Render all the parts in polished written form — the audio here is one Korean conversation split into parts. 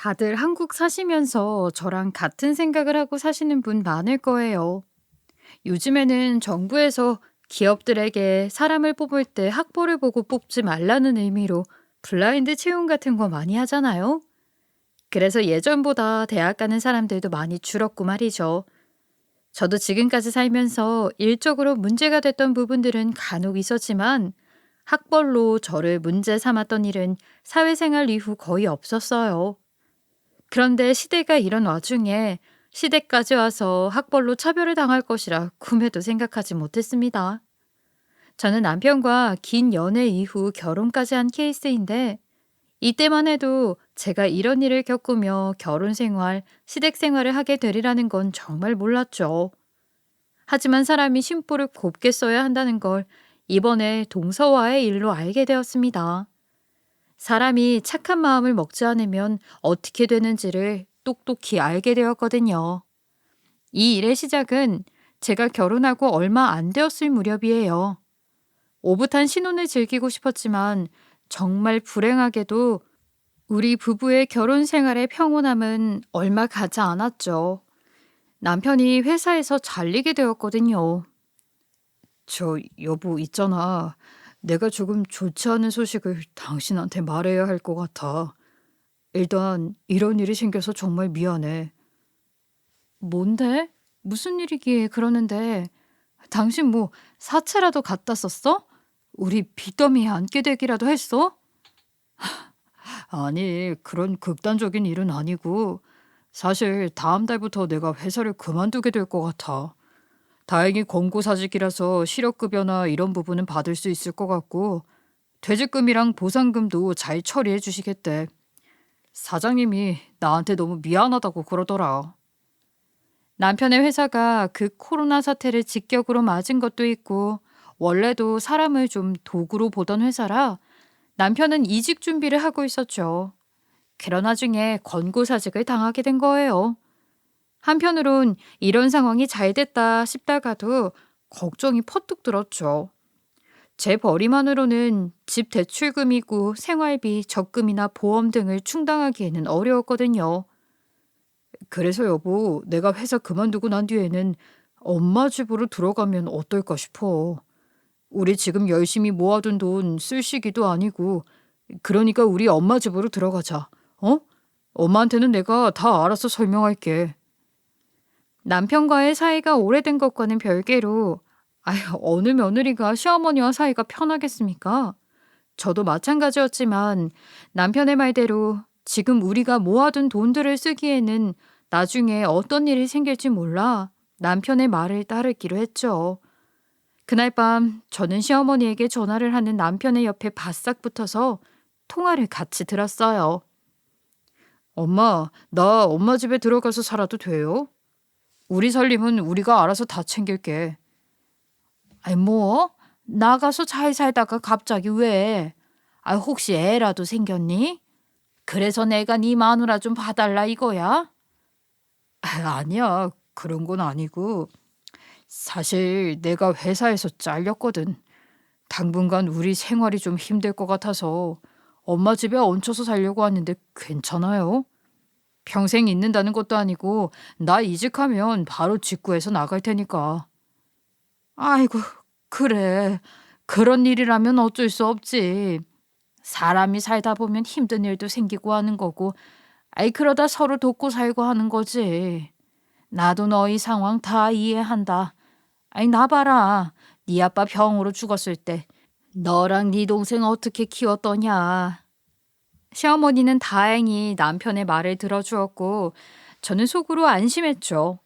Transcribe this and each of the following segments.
다들 한국 사시면서 저랑 같은 생각을 하고 사시는 분 많을 거예요. 요즘에는 정부에서 기업들에게 사람을 뽑을 때 학벌을 보고 뽑지 말라는 의미로 블라인드 채용 같은 거 많이 하잖아요. 그래서 예전보다 대학 가는 사람들도 많이 줄었고 말이죠. 저도 지금까지 살면서 일적으로 문제가 됐던 부분들은 간혹 있었지만 학벌로 저를 문제 삼았던 일은 사회생활 이후 거의 없었어요. 그런데 시대가 이런 와중에 시댁까지 와서 학벌로 차별을 당할 것이라 꿈에도 생각하지 못했습니다. 저는 남편과 긴 연애 이후 결혼까지 한 케이스인데 이때만 해도 제가 이런 일을 겪으며 결혼 생활, 시댁 생활을 하게 되리라는 건 정말 몰랐죠. 하지만 사람이 심보를 곱게 써야 한다는 걸 이번에 동서와의 일로 알게 되었습니다. 사람이 착한 마음을 먹지 않으면 어떻게 되는지를 똑똑히 알게 되었거든요. 이 일의 시작은 제가 결혼하고 얼마 안 되었을 무렵이에요. 오붓한 신혼을 즐기고 싶었지만 정말 불행하게도 우리 부부의 결혼 생활의 평온함은 얼마 가지 않았죠. 남편이 회사에서 잘리게 되었거든요. 여보, 있잖아. 내가 조금 좋지 않은 소식을 당신한테 말해야 할 것 같아. 일단 이런 일이 생겨서 정말 미안해. 뭔데? 무슨 일이기에 그러는데? 당신 뭐 사채라도 갖다 썼어? 우리 빚더미에 앉게 되기라도 했어? 아니, 그런 극단적인 일은 아니고 사실 다음 달부터 내가 회사를 그만두게 될 것 같아. 다행히 권고사직이라서 실업급여나 이런 부분은 받을 수 있을 것 같고 퇴직금이랑 보상금도 잘 처리해 주시겠대. 사장님이 나한테 너무 미안하다고 그러더라. 남편의 회사가 그 코로나 사태를 직격으로 맞은 것도 있고 원래도 사람을 좀 도구로 보던 회사라 남편은 이직 준비를 하고 있었죠. 그러나 중에 권고사직을 당하게 된 거예요. 한편으론 이런 상황이 잘 됐다 싶다가도 걱정이 퍼뜩 들었죠. 제 벌이만으로는 집 대출금이고 생활비, 적금이나 보험 등을 충당하기에는 어려웠거든요. 그래서 여보, 내가 회사 그만두고 난 뒤에는 엄마 집으로 들어가면 어떨까 싶어. 우리 지금 열심히 모아둔 돈 쓸 시기도 아니고, 그러니까 우리 엄마 집으로 들어가자. 어? 엄마한테는 내가 다 알아서 설명할게. 남편과의 사이가 오래된 것과는 별개로, 아휴, 어느 며느리가 시어머니와 사이가 편하겠습니까? 저도 마찬가지였지만 남편의 말대로 지금 우리가 모아둔 돈들을 쓰기에는 나중에 어떤 일이 생길지 몰라 남편의 말을 따르기로 했죠. 그날 밤 저는 시어머니에게 전화를 하는 남편의 옆에 바싹 붙어서 통화를 같이 들었어요. 엄마, 나 엄마 집에 들어가서 살아도 돼요? 우리 살림은 우리가 알아서 다 챙길게. 아이 뭐? 나가서 잘 살다가 갑자기 왜? 아 혹시 애라도 생겼니? 그래서 내가 네 마누라 좀 봐달라 이거야? 아니야. 그런 건 아니고. 사실 내가 회사에서 잘렸거든. 당분간 우리 생활이 좀 힘들 것 같아서 엄마 집에 얹혀서 살려고 하는데 괜찮아요? 평생 있는다는 것도 아니고 나 이직하면 바로 직구해서 나갈 테니까. 아이고, 그래. 그런 일이라면 어쩔 수 없지. 사람이 살다 보면 힘든 일도 생기고 하는 거고, 아이, 그러다 서로 돕고 살고 하는 거지. 나도 너희 상황 다 이해한다. 아이, 나 봐라. 네 아빠 병으로 죽었을 때 너랑 네 동생 어떻게 키웠더냐. 시어머니는 다행히 남편의 말을 들어주었고 저는 속으로 안심했죠.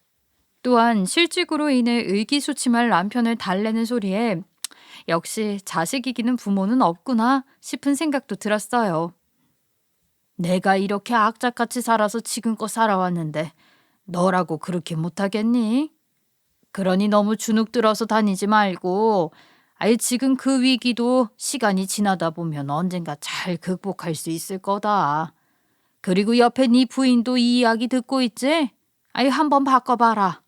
또한 실직으로 인해 의기소침할 남편을 달래는 소리에 역시 자식 이기는 부모는 없구나 싶은 생각도 들었어요. 내가 이렇게 악착같이 살아서 지금껏 살아왔는데 너라고 그렇게 못하겠니? 그러니 너무 주눅 들어서 다니지 말고 아예 지금 그 위기도 시간이 지나다 보면 언젠가 잘 극복할 수 있을 거다. 그리고 옆에 네 부인도 이 이야기 듣고 있지? 아유 한번 바꿔봐라.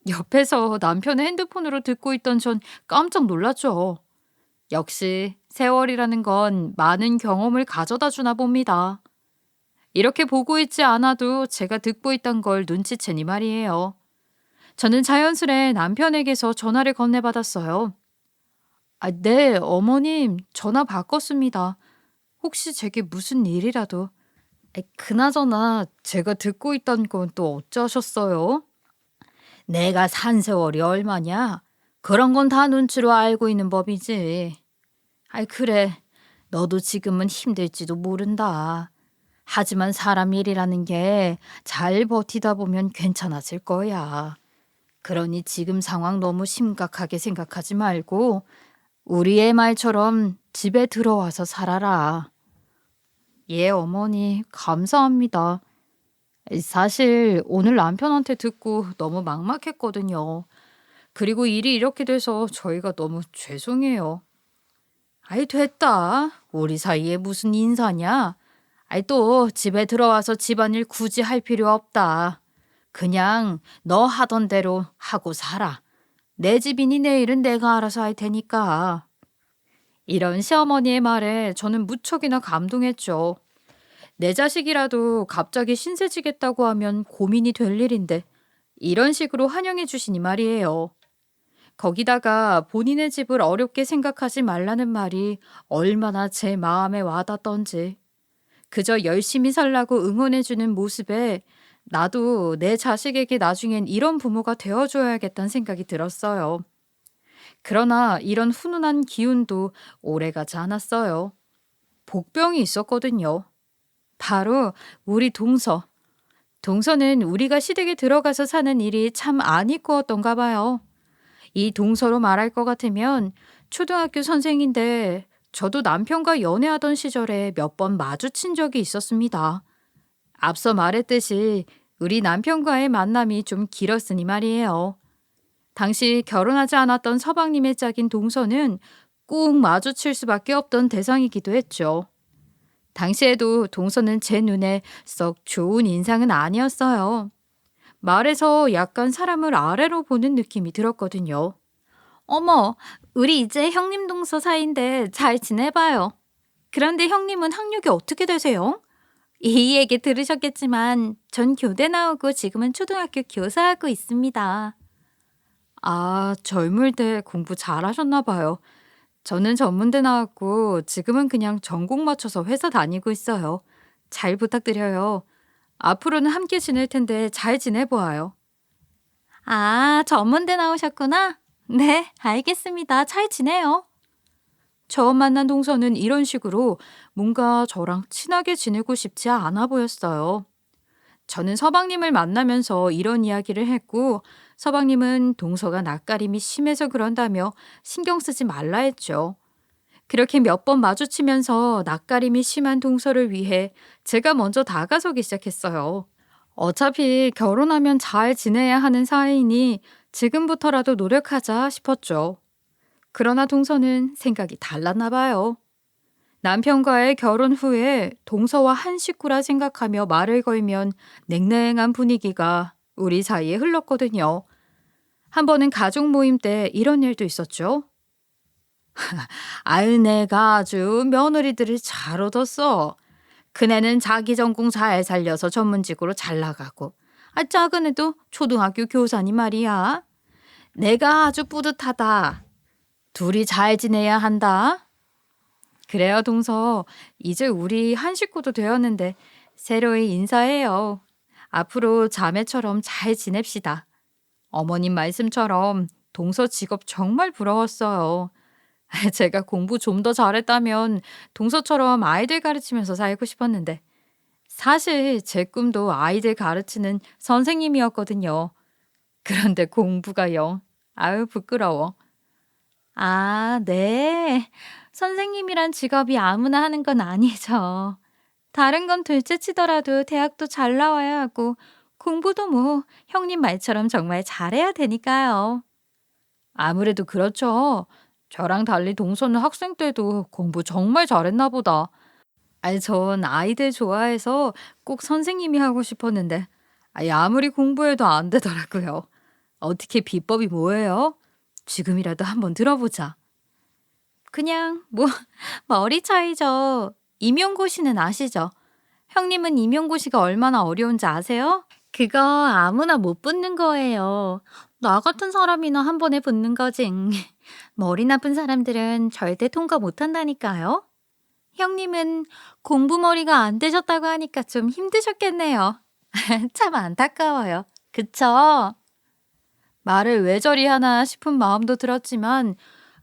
옆에서 남편의 핸드폰으로 듣고 있던 전 깜짝 놀랐죠. 역시 세월이라는 건 많은 경험을 가져다 주나 봅니다. 이렇게 보고 있지 않아도 제가 듣고 있던 걸 눈치채니 말이에요. 저는 자연스레 남편에게서 전화를 건네받았어요. 아, 네, 어머님, 전화 바꿨습니다. 혹시 제게 무슨 일이라도. 그나저나 제가 듣고 있던 건 또 어쩌셨어요? 내가 산 세월이 얼마냐? 그런 건 다 눈치로 알고 있는 법이지. 아이, 그래. 너도 지금은 힘들지도 모른다. 하지만 사람 일이라는 게 잘 버티다 보면 괜찮아질 거야. 그러니 지금 상황 너무 심각하게 생각하지 말고 우리 애 말처럼 집에 들어와서 살아라. 예, 어머니, 감사합니다. 사실 오늘 남편한테 듣고 너무 막막했거든요. 그리고 일이 이렇게 돼서 저희가 너무 죄송해요. 아이, 됐다. 우리 사이에 무슨 인사냐? 아이, 또 집에 들어와서 집안일 굳이 할 필요 없다. 그냥 너 하던 대로 하고 살아. 내 집이니 내일은 내가 알아서 할 테니까. 이런 시어머니의 말에 저는 무척이나 감동했죠. 내 자식이라도 갑자기 신세지겠다고 하면 고민이 될 일인데 이런 식으로 환영해 주시니 말이에요. 거기다가 본인의 집을 어렵게 생각하지 말라는 말이 얼마나 제 마음에 와닿던지. 그저 열심히 살라고 응원해주는 모습에 나도 내 자식에게 나중엔 이런 부모가 되어줘야겠다는 생각이 들었어요. 그러나 이런 훈훈한 기운도 오래가지 않았어요. 복병이 있었거든요. 바로 우리 동서. 동서는 우리가 시댁에 들어가서 사는 일이 참 안 이꾸었던가 봐요. 이 동서로 말할 것 같으면 초등학교 선생인데 저도 남편과 연애하던 시절에 몇 번 마주친 적이 있었습니다. 앞서 말했듯이 우리 남편과의 만남이 좀 길었으니 말이에요. 당시 결혼하지 않았던 서방님의 짝인 동서는 꼭 마주칠 수밖에 없던 대상이기도 했죠. 당시에도 동서는 제 눈에 썩 좋은 인상은 아니었어요. 말에서 약간 사람을 아래로 보는 느낌이 들었거든요. 어머, 우리 이제 형님 동서 사이인데 잘 지내봐요. 그런데 형님은 학력이 어떻게 되세요? 이 얘기 들으셨겠지만 전 교대 나오고 지금은 초등학교 교사하고 있습니다. 아, 젊을 때 공부 잘하셨나 봐요. 저는 전문대 나왔고 지금은 그냥 전공 맞춰서 회사 다니고 있어요. 잘 부탁드려요. 앞으로는 함께 지낼 텐데 잘 지내보아요. 아, 전문대 나오셨구나? 네, 알겠습니다. 잘 지내요. 처음 만난 동서는 이런 식으로 뭔가 저랑 친하게 지내고 싶지 않아 보였어요. 저는 서방님을 만나면서 이런 이야기를 했고, 서방님은 동서가 낯가림이 심해서 그런다며 신경 쓰지 말라 했죠. 그렇게 몇 번 마주치면서 낯가림이 심한 동서를 위해 제가 먼저 다가서기 시작했어요. 어차피 결혼하면 잘 지내야 하는 사이이니 지금부터라도 노력하자 싶었죠. 그러나 동서는 생각이 달랐나 봐요. 남편과의 결혼 후에 동서와 한 식구라 생각하며 말을 걸면 냉랭한 분위기가 우리 사이에 흘렀거든요. 한 번은 가족 모임 때 이런 일도 있었죠. 아유, 내가 아주 며느리들을 잘 얻었어. 큰애는 자기 전공 잘 살려서 전문직으로 잘 나가고, 작은 애도 초등학교 교사니 말이야. 내가 아주 뿌듯하다. 둘이 잘 지내야 한다. 그래요, 동서. 이제 우리 한 식구도 되었는데 새로이 인사해요. 앞으로 자매처럼 잘 지냅시다. 어머님 말씀처럼 동서 직업 정말 부러웠어요. 제가 공부 좀 더 잘했다면 동서처럼 아이들 가르치면서 살고 싶었는데 사실 제 꿈도 아이들 가르치는 선생님이었거든요. 그런데 공부가 영. 아유, 부끄러워. 아, 네. 선생님이란 직업이 아무나 하는 건 아니죠. 다른 건 둘째치더라도 대학도 잘 나와야 하고 공부도 뭐 형님 말처럼 정말 잘해야 되니까요. 아무래도 그렇죠. 저랑 달리 동서는 학생 때도 공부 정말 잘했나 보다. 아니, 전 아이들 좋아해서 꼭 선생님이 하고 싶었는데, 아무리 공부해도 안 되더라고요. 어떻게 비법이 뭐예요? 지금이라도 한번 들어보자. 그냥 뭐 머리 차이죠. 임용고 씨는 아시죠? 형님은 임용고시가 얼마나 어려운지 아세요? 그거 아무나 못 붙는 거예요. 나 같은 사람이나 한 번에 붙는 거지. 머리 나쁜 사람들은 절대 통과 못 한다니까요. 형님은 공부머리가 안 되셨다고 하니까 좀 힘드셨겠네요. 참 안타까워요. 그쵸? 말을 왜 저리 하나 싶은 마음도 들었지만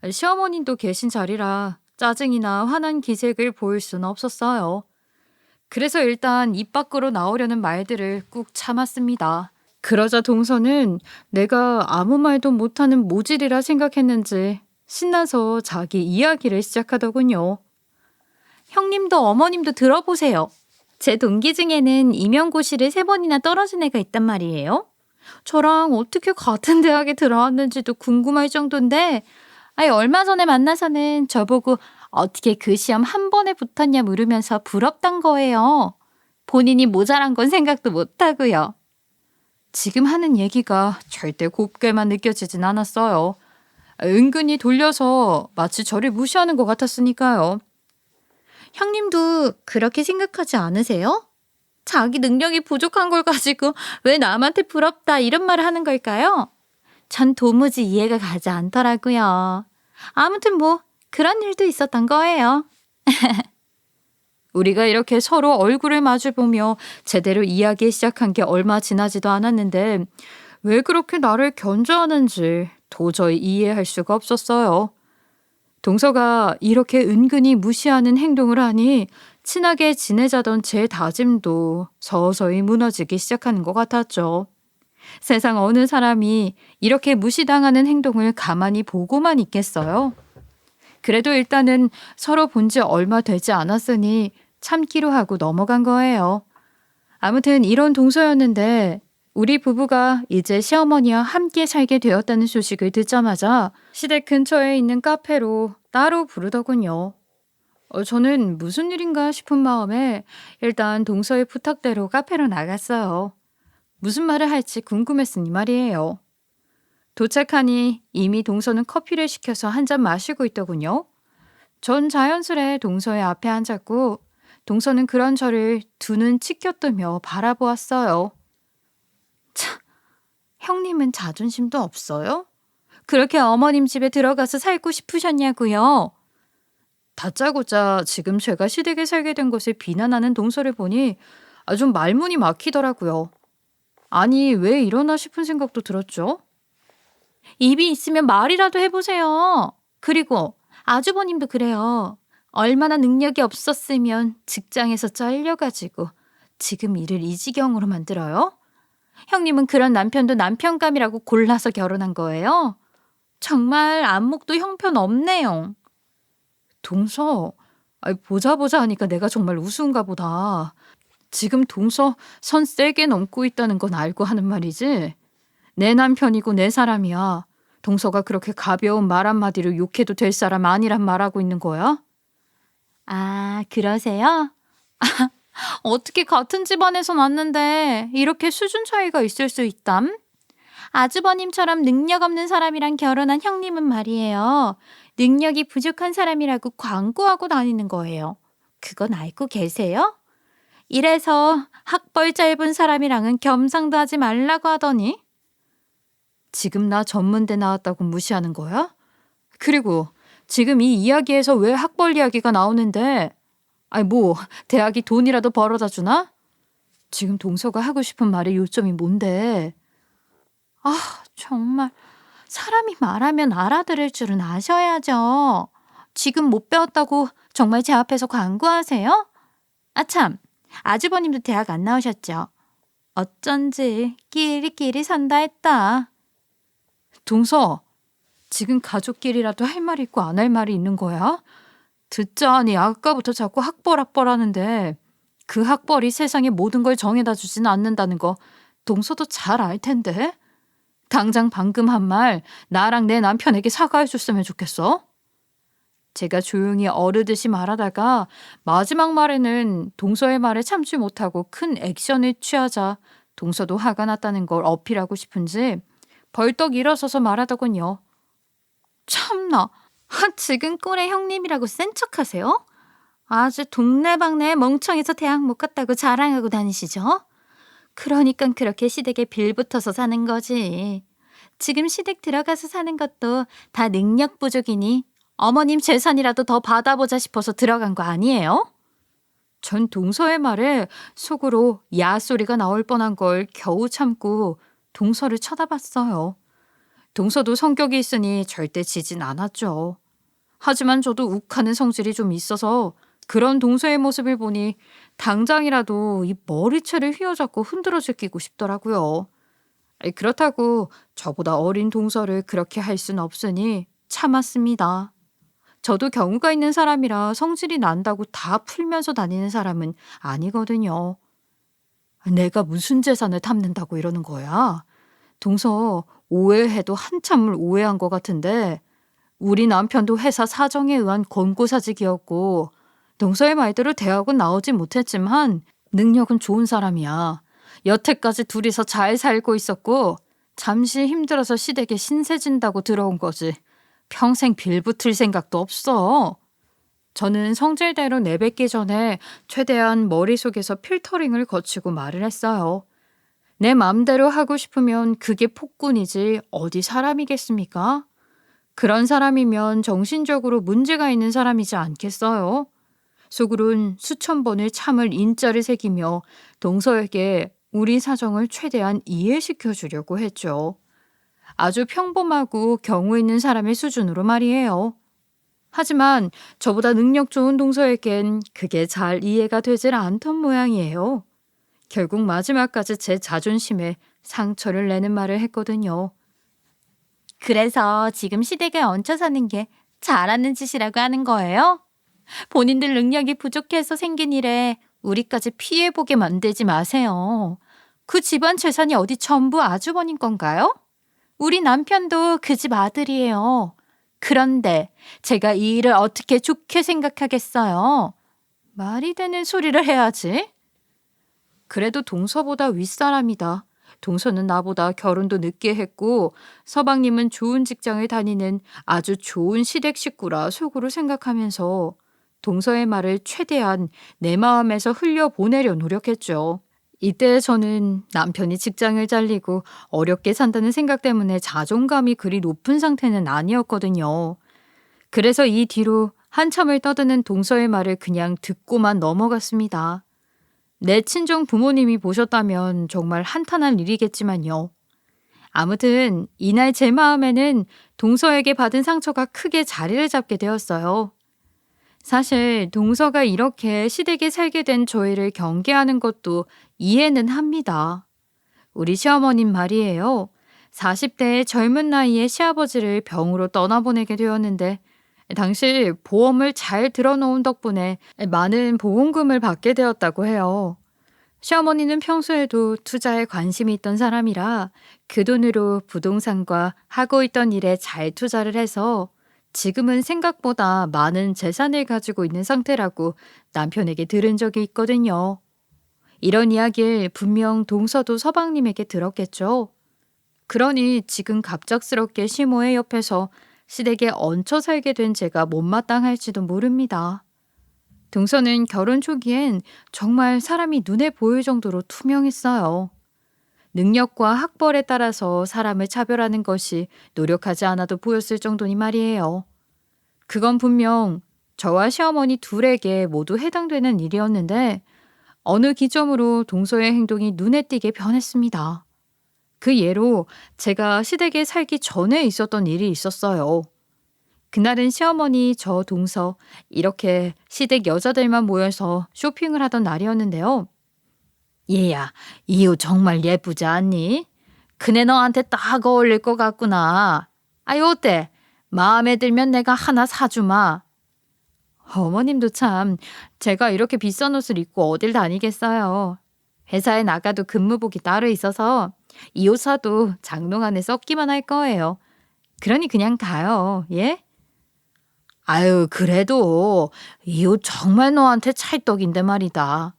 시어머님도 계신 자리라 짜증이나 화난 기색을 보일 수는 없었어요. 그래서 일단 입 밖으로 나오려는 말들을 꾹 참았습니다. 그러자 동서는 내가 아무 말도 못하는 모질이라 생각했는지 신나서 자기 이야기를 시작하더군요. 형님도 어머님도 들어보세요. 제 동기 중에는 임용고시를 3번이나 떨어진 애가 있단 말이에요. 저랑 어떻게 같은 대학에 들어왔는지도 궁금할 정도인데 얼마 전에 만나서는 저보고 어떻게 그 시험 한 번에 붙었냐 물으면서 부럽단 거예요. 본인이 모자란 건 생각도 못하고요. 지금 하는 얘기가 절대 곱게만 느껴지진 않았어요. 은근히 돌려서 마치 저를 무시하는 것 같았으니까요. 형님도 그렇게 생각하지 않으세요? 자기 능력이 부족한 걸 가지고 왜 남한테 부럽다 이런 말을 하는 걸까요? 전 도무지 이해가 가지 않더라고요. 아무튼 그런 일도 있었던 거예요. 우리가 이렇게 서로 얼굴을 마주보며 제대로 이야기 시작한 게 얼마 지나지도 않았는데 왜 그렇게 나를 견제하는지 도저히 이해할 수가 없었어요. 동서가 이렇게 은근히 무시하는 행동을 하니 친하게 지내자던 제 다짐도 서서히 무너지기 시작하는 것 같았죠. 세상 어느 사람이 이렇게 무시당하는 행동을 가만히 보고만 있겠어요? 그래도 일단은 서로 본 지 얼마 되지 않았으니 참기로 하고 넘어간 거예요. 아무튼 이런 동서였는데 우리 부부가 이제 시어머니와 함께 살게 되었다는 소식을 듣자마자 시댁 근처에 있는 카페로 따로 부르더군요. 저는 무슨 일인가 싶은 마음에 일단 동서의 부탁대로 카페로 나갔어요. 무슨 말을 할지 궁금했으니 말이에요. 도착하니 이미 동서는 커피를 시켜서 한 잔 마시고 있더군요. 전 자연스레 동서의 앞에 앉았고 동서는 그런 저를 두 눈 치켜뜨며 바라보았어요. 참, 형님은 자존심도 없어요? 그렇게 어머님 집에 들어가서 살고 싶으셨냐고요? 다짜고짜 지금 제가 시댁에 살게 된 것을 비난하는 동서를 보니 좀 말문이 막히더라고요. 아니, 왜 이러나 싶은 생각도 들었죠. 입이 있으면 말이라도 해보세요. 그리고 아주버님도 그래요. 얼마나 능력이 없었으면 직장에서 잘려가지고 지금 일을 이 지경으로 만들어요? 형님은 그런 남편도 남편감이라고 골라서 결혼한 거예요? 정말 안목도 형편없네요. 동서, 보자 하니까 내가 정말 우스운가 보다. 지금 동서 선 세게 넘고 있다는 건 알고 하는 말이지? 내 남편이고 내 사람이야. 동서가 그렇게 가벼운 말 한마디로 욕해도 될 사람 아니란 말하고 있는 거야? 아, 그러세요? 어떻게 같은 집안에서 났는데 이렇게 수준 차이가 있을 수 있담? 아주버님처럼 능력 없는 사람이랑 결혼한 형님은 말이에요. 능력이 부족한 사람이라고 광고하고 다니는 거예요. 그건 알고 계세요? 이래서 학벌 짧은 사람이랑은 겸상도 하지 말라고 하더니 지금 나 전문대 나왔다고 무시하는 거야? 그리고 지금 이 이야기에서 왜 학벌 이야기가 나오는데 대학이 돈이라도 벌어다 주나? 지금 동서가 하고 싶은 말의 요점이 뭔데? 정말 사람이 말하면 알아들을 줄은 아셔야죠. 지금 못 배웠다고 정말 제 앞에서 광고하세요? 참, 아주버님도 대학 안 나오셨죠? 어쩐지 끼리끼리 산다 했다. 동서, 지금 가족끼리라도 할 말이 있고 안 할 말이 있는 거야? 듣자니 아까부터 자꾸 학벌 하는데 그 학벌이 세상의 모든 걸 정해다 주지는 않는다는 거 동서도 잘 알 텐데. 당장 방금 한 말 나랑 내 남편에게 사과해 줬으면 좋겠어. 제가 조용히 어르듯이 말하다가 마지막 말에는 동서의 말에 참지 못하고 큰 액션을 취하자 동서도 화가 났다는 걸 어필하고 싶은지 벌떡 일어서서 말하더군요. 참나, 지금 꼴에 형님이라고 센 척하세요? 아주 동네방네 멍청해서 대학 못 갔다고 자랑하고 다니시죠? 그러니까 그렇게 시댁에 빌붙어서 사는 거지. 지금 시댁 들어가서 사는 것도 다 능력 부족이니 어머님 재산이라도 더 받아보자 싶어서 들어간 거 아니에요? 전 동서의 말에 속으로 야 소리가 나올 뻔한 걸 겨우 참고 동서를 쳐다봤어요. 동서도 성격이 있으니 절대 지진 않았죠. 하지만 저도 욱하는 성질이 좀 있어서 그런 동서의 모습을 보니 당장이라도 이 머리채를 휘어잡고 흔들어 제끼고 싶더라고요. 그렇다고 저보다 어린 동서를 그렇게 할 순 없으니 참았습니다. 저도 경우가 있는 사람이라 성질이 난다고 다 풀면서 다니는 사람은 아니거든요. 내가 무슨 재산을 탐낸다고 이러는 거야? 동서 오해해도 한참을 오해한 것 같은데 우리 남편도 회사 사정에 의한 권고사직이었고 동서의 말대로 대학은 나오지 못했지만 능력은 좋은 사람이야. 여태까지 둘이서 잘 살고 있었고 잠시 힘들어서 시댁에 신세 진다고 들어온 거지. 평생 빌붙을 생각도 없어. 저는 성질대로 내뱉기 전에 최대한 머릿속에서 필터링을 거치고 말을 했어요. 내 맘대로 하고 싶으면 그게 폭군이지 어디 사람이겠습니까? 그런 사람이면 정신적으로 문제가 있는 사람이지 않겠어요? 속으론 수천 번을 참을 인자를 새기며 동서에게 우리 사정을 최대한 이해시켜 주려고 했죠. 아주 평범하고 경우 있는 사람의 수준으로 말이에요. 하지만 저보다 능력 좋은 동서에겐 그게 잘 이해가 되질 않던 모양이에요. 결국 마지막까지 제 자존심에 상처를 내는 말을 했거든요. 그래서 지금 시댁에 얹혀 사는 게 잘하는 짓이라고 하는 거예요? 본인들 능력이 부족해서 생긴 일에 우리까지 피해보게 만들지 마세요. 그 집안 재산이 어디 전부 아주버님 건가요? 우리 남편도 그 집 아들이에요. 그런데 제가 이 일을 어떻게 좋게 생각하겠어요? 말이 되는 소리를 해야지. 그래도 동서보다 윗사람이다. 동서는 나보다 결혼도 늦게 했고 서방님은 좋은 직장을 다니는 아주 좋은 시댁 식구라 속으로 생각하면서 동서의 말을 최대한 내 마음에서 흘려보내려 노력했죠. 이때 저는 남편이 직장을 잘리고 어렵게 산다는 생각 때문에 자존감이 그리 높은 상태는 아니었거든요. 그래서 이 뒤로 한참을 떠드는 동서의 말을 그냥 듣고만 넘어갔습니다. 내 친정 부모님이 보셨다면 정말 한탄할 일이겠지만요. 아무튼 이날 제 마음에는 동서에게 받은 상처가 크게 자리를 잡게 되었어요. 사실 동서가 이렇게 시댁에 살게 된 저희를 경계하는 것도 이해는 합니다. 우리 시어머님 말이에요. 40대의 젊은 나이에 시아버지를 병으로 떠나보내게 되었는데 당시 보험을 잘 들어놓은 덕분에 많은 보험금을 받게 되었다고 해요. 시어머니는 평소에도 투자에 관심이 있던 사람이라 그 돈으로 부동산과 하고 있던 일에 잘 투자를 해서 지금은 생각보다 많은 재산을 가지고 있는 상태라고 남편에게 들은 적이 있거든요. 이런 이야기를 분명 동서도 서방님에게 들었겠죠. 그러니 지금 갑작스럽게 시모의 옆에서 시댁에 얹혀 살게 된 제가 못마땅할지도 모릅니다. 동서는 결혼 초기엔 정말 사람이 눈에 보일 정도로 투명했어요. 능력과 학벌에 따라서 사람을 차별하는 것이 노력하지 않아도 보였을 정도니 말이에요. 그건 분명 저와 시어머니 둘에게 모두 해당되는 일이었는데 어느 기점으로 동서의 행동이 눈에 띄게 변했습니다. 그 예로 제가 시댁에 살기 전에 있었던 일이 있었어요. 그날은 시어머니, 저 동서 이렇게 시댁 여자들만 모여서 쇼핑을 하던 날이었는데요. 얘야, 이 옷 정말 예쁘지 않니? 그네 너한테 딱 어울릴 것 같구나. 아이 어때? 마음에 들면 내가 하나 사주마. 어머님도 참 제가 이렇게 비싼 옷을 입고 어딜 다니겠어요. 회사에 나가도 근무복이 따로 있어서 이 옷 사도 장롱 안에 썩기만 할 거예요. 그러니 그냥 가요. 예? 아유 그래도 이 옷 정말 너한테 찰떡인데 말이다.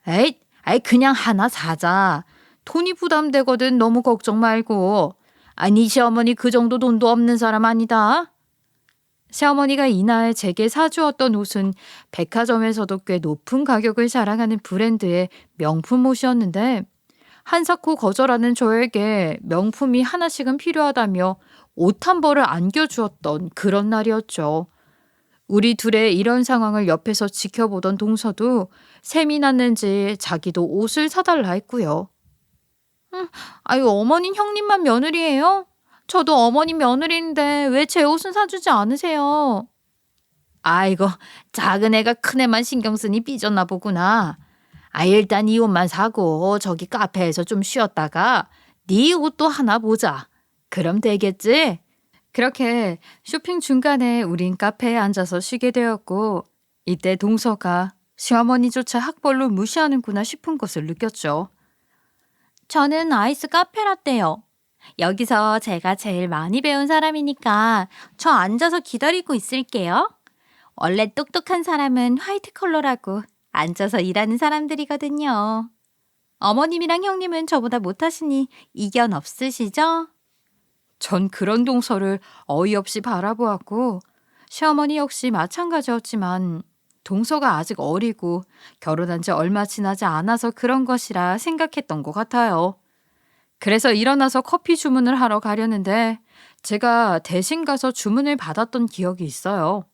에이 아이 그냥 하나 사자. 돈이 부담되거든 너무 걱정 말고. 아니 시어머니 그 정도 돈도 없는 사람 아니다. 시어머니가 이날 제게 사주었던 옷은 백화점에서도 꽤 높은 가격을 자랑하는 브랜드의 명품 옷이었는데 한사코 거절하는 저에게 명품이 하나씩은 필요하다며 옷 한 벌을 안겨주었던 그런 날이었죠. 우리 둘의 이런 상황을 옆에서 지켜보던 동서도 셈이 났는지 자기도 옷을 사달라 했고요. 아유, 어머님 형님만 며느리예요? 저도 어머님 며느리인데 왜 제 옷은 사주지 않으세요? 아이고, 작은 애가 큰 애만 신경 쓰니 삐졌나 보구나. 일단 이 옷만 사고 저기 카페에서 좀 쉬었다가 네 옷도 하나 보자. 그럼 되겠지? 그렇게 쇼핑 중간에 우린 카페에 앉아서 쉬게 되었고 이때 동서가 시어머니조차 학벌로 무시하는구나 싶은 것을 느꼈죠. 저는 아이스 카페라떼요. 여기서 제가 제일 많이 배운 사람이니까 저 앉아서 기다리고 있을게요. 원래 똑똑한 사람은 화이트 컬러라고 앉아서 일하는 사람들이거든요. 어머님이랑 형님은 저보다 못하시니 이견 없으시죠? 전 그런 동서를 어이없이 바라보았고 시어머니 역시 마찬가지였지만 동서가 아직 어리고 결혼한 지 얼마 지나지 않아서 그런 것이라 생각했던 것 같아요. 그래서 일어나서 커피 주문을 하러 가려는데 제가 대신 가서 주문을 받았던 기억이 있어요.